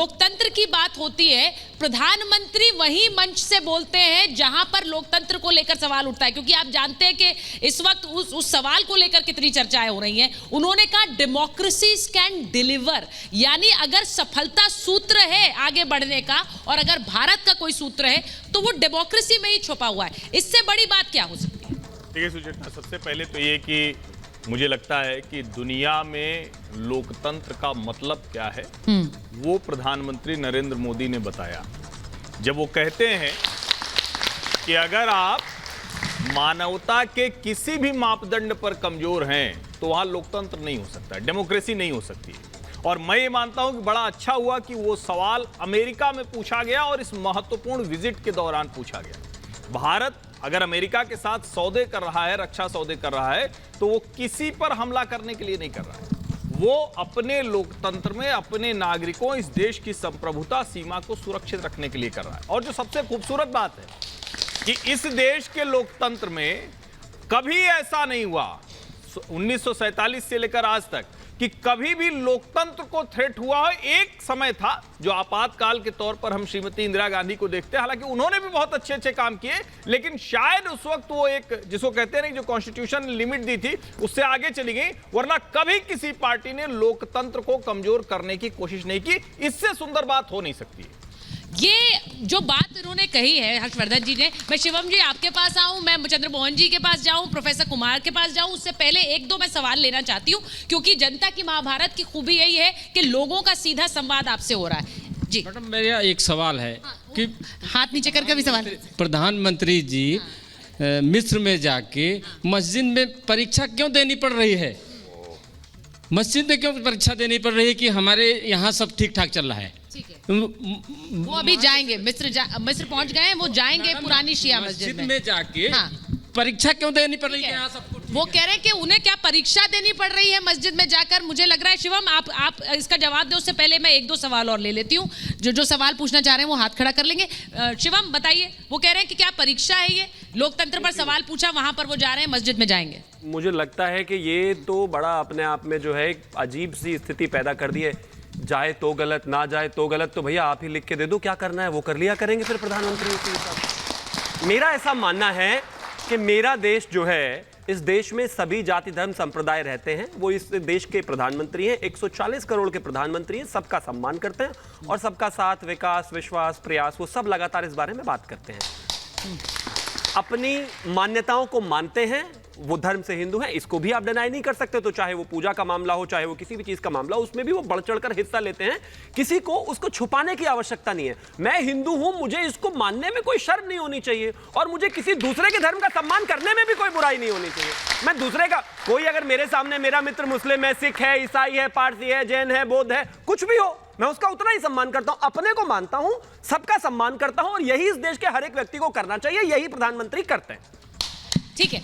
लोकतंत्र की बात होती है, प्रधानमंत्री वही मंच से बोलते हैं जहां पर लोकतंत्र को लेकर सवाल उठता है, क्योंकि आप जानते हैं कि इस वक्त उस सवाल को लेकर कितनी चर्चाएं हो रही हैं। उन्होंने कहा डेमोक्रेसी कैन डिलीवर, यानी अगर सफलता सूत्र है आगे बढ़ने का और अगर भारत का कोई सूत्र है तो वो डेमोक्रेसी में ही छुपा हुआ है। इससे बड़ी बात क्या हो सकती है? देखिए सुचेतना, सबसे पहले तो ये कि मुझे लगता है कि दुनिया में लोकतंत्र का मतलब क्या है वो प्रधानमंत्री नरेंद्र मोदी ने बताया, जब वो कहते हैं कि अगर आप मानवता के किसी भी मापदंड पर कमजोर हैं तो वहां लोकतंत्र नहीं हो सकता, डेमोक्रेसी नहीं हो सकती। और मैं ये मानता हूं कि बड़ा अच्छा हुआ कि वो सवाल अमेरिका में पूछा गया और इस महत्वपूर्ण विजिट के दौरान पूछा गया। भारत अगर अमेरिका के साथ सौदे कर रहा है, रक्षा सौदे कर रहा है, तो वो किसी पर हमला करने के लिए नहीं कर रहा है। वो अपने लोकतंत्र में अपने नागरिकों, इस देश की संप्रभुता सीमा को सुरक्षित रखने के लिए कर रहा है। और जो सबसे खूबसूरत बात है कि इस देश के लोकतंत्र में कभी ऐसा नहीं हुआ 1947 से लेकर आज तक कि कभी भी लोकतंत्र को थ्रेट हुआ हो। एक समय था जो आपातकाल के तौर पर हम श्रीमती इंदिरा गांधी को देखते हैं, हालांकि उन्होंने भी बहुत अच्छे अच्छे काम किए, लेकिन शायद उस वक्त वो एक जिसको कहते हैं जो कॉन्स्टिट्यूशन लिमिट दी थी उससे आगे चली गई, वरना कभी किसी पार्टी ने लोकतंत्र को कमजोर करने की कोशिश नहीं की। इससे सुंदर बात हो नहीं सकती है। ये जो बात उन्होंने कही है हर्षवर्धन जी ने, मैं शिवम जी आपके पास आऊं, मैं चंद्रमोहन जी के पास जाऊं, प्रोफेसर कुमार के पास जाऊं, उससे पहले एक दो मैं सवाल लेना चाहती हूं, क्योंकि जनता की महाभारत की खूबी यही है कि लोगों का सीधा संवाद आपसे हो रहा है। जी मैडम, मेरा एक सवाल है कि हाथ नीचे करके भी सवाल। प्रधानमंत्री जी मिस्र में जाके मस्जिद में परीक्षा क्यों देनी पड़ रही है? मस्जिद में क्यों परीक्षा देनी पड़ रही है कि हमारे यहाँ सब ठीक ठाक चल रहा है? ठीक है, वो अभी जाएंगे, मिस्र पहुंच गए हैं, वो जाएंगे पुरानी शिया मस्जिद में जाके हाँ। परीक्षा क्यों देनी पड़ रही है? यहाँ सब वो कह रहे हैं कि उन्हें क्या परीक्षा देनी पड़ रही है मस्जिद में जाकर? मुझे लग रहा है शिवम आप इसका जवाब दो, उससे पहले मैं एक दो सवाल और ले लेती हूँ। जो सवाल पूछना चाह रहे हैं वो हाथ खड़ा कर लेंगे। शिवम बताइए, वो कह रहे हैं कि क्या परीक्षा है ये? लोकतंत्र पर सवाल पूछा, वहां पर वो जा रहे हैं, मस्जिद में जाएंगे। मुझे लगता है कि ये तो बड़ा अपने आप में जो है एक अजीब सी स्थिति पैदा कर दी है। जाए तो गलत, ना जाए तो गलत, तो भैया आप ही लिख के दे दो, क्या करना है वो कर लिया करेंगे फिर प्रधानमंत्री के हिसाब। मेरा ऐसा मानना है कि मेरा देश जो है, इस देश में सभी जाति धर्म संप्रदाय रहते हैं, वो इस देश के प्रधानमंत्री हैं, 140 करोड़ के प्रधानमंत्री हैं, सबका सम्मान करते हैं और सबका साथ, विकास, विश्वास, प्रयास, वो सब लगातार इस बारे में बात करते हैं। अपनी मान्यताओं को मानते हैं, वो धर्म से हिंदू हैं, इसको भी आप डिनाई नहीं कर सकते। तो चाहे वो पूजा का मामला हो, चाहे वो किसी भी चीज का मामला हो, उसमें भी वो बढ़ चढ़कर हिस्सा लेते हैं। किसी को उसको छुपाने की आवश्यकता नहीं है। मैं हिंदू हूं, मुझे इसको मानने में कोई शर्म नहीं होनी चाहिए और मुझे किसी दूसरे के धर्म का सम्मान करने में भी कोई बुराई नहीं होनी चाहिए। मैं दूसरे का, कोई अगर मेरे सामने मेरा मित्र मुस्लिम है, सिख है, ईसाई है, पारसी है, जैन है, बौद्ध है, कुछ भी हो, मैं उसका उतना ही सम्मान करता हूं। अपने को मानता हूं, सबका सम्मान करता हूं और यही इस देश के हर एक व्यक्ति को करना चाहिए। यही प्रधानमंत्री करते हैं। ठीक है।